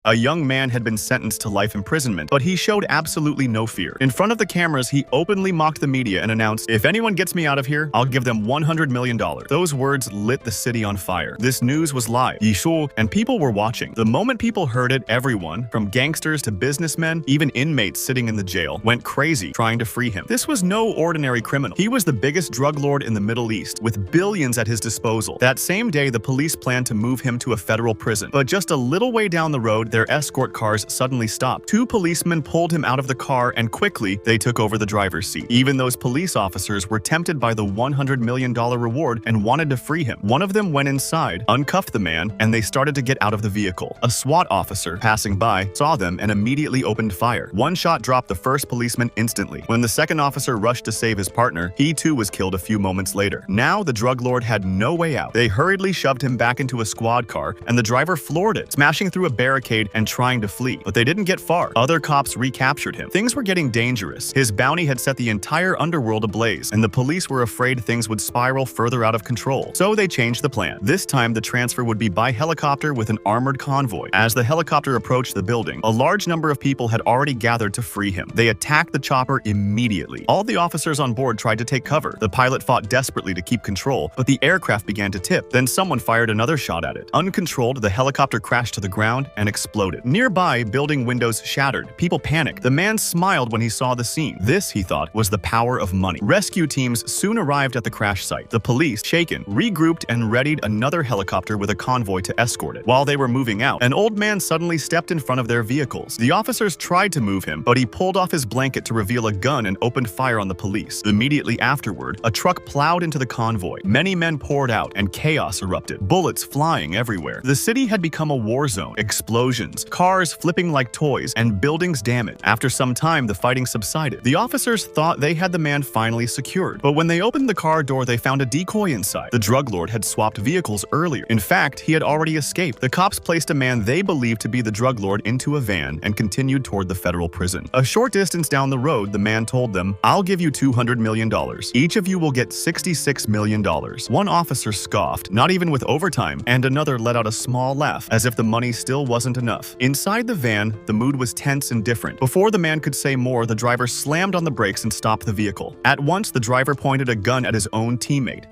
A young man had been sentenced to life imprisonment, but he showed absolutely no fear. In front of the cameras, he openly mocked the media and announced, "If anyone gets me out of here, I'll give them $100 million. Those words lit the city on fire. This news was live, Yishu, and people were watching. The moment people heard it, everyone, from gangsters to businessmen, even inmates sitting in the jail, went crazy trying to free him. This was no ordinary criminal. He was the biggest drug lord in the Middle East, with billions at his disposal. That same day, the police planned to move him to a federal prison. But just a little way down the road, their escort cars suddenly stopped. Two policemen pulled him out of the car and quickly they took over the driver's seat. Even those police officers were tempted by the $100 million reward and wanted to free him. One of them went inside, uncuffed the man, and they started to get out of the vehicle. A SWAT officer passing by saw them and immediately opened fire. One shot dropped the first policeman instantly. When the second officer rushed to save his partner, he too was killed a few moments later. Now the drug lord had no way out. They hurriedly shoved him back into a squad car and the driver floored it, smashing through a barricade and trying to flee, but they didn't get far. Other cops recaptured him. Things were getting dangerous. His bounty had set the entire underworld ablaze, and the police were afraid things would spiral further out of control. So they changed the plan. This time, the transfer would be by helicopter with an armored convoy. As the helicopter approached the building, a large number of people had already gathered to free him. They attacked the chopper immediately. All the officers on board tried to take cover. The pilot fought desperately to keep control, but the aircraft began to tip. Then someone fired another shot at it. Uncontrolled, the helicopter crashed to the ground and exploded. Nearby, building windows shattered. People panicked. The man smiled when he saw the scene. This, he thought, was the power of money. Rescue teams soon arrived at the crash site. The police, shaken, regrouped and readied another helicopter with a convoy to escort it. While they were moving out, an old man suddenly stepped in front of their vehicles. The officers tried to move him, but he pulled off his blanket to reveal a gun and opened fire on the police. Immediately afterward, a truck plowed into the convoy. Many men poured out and chaos erupted, bullets flying everywhere. The city had become a war zone. Explosions, cars flipping like toys, and buildings damaged. After some time, the fighting subsided. The officers thought they had the man finally secured, but when they opened the car door, they found a decoy inside. The drug lord had swapped vehicles earlier. In fact, he had already escaped. The cops placed a man they believed to be the drug lord into a van and continued toward the federal prison. A short distance down the road, the man told them, "I'll give you $200 million. Each of you will get $66 million. One officer scoffed, not even with overtime, and another let out a small laugh, as if the money still wasn't enough. Inside the van, the mood was tense and different. Before the man could say more, the driver slammed on the brakes and stopped the vehicle. At once, the driver pointed a gun at his own teammate.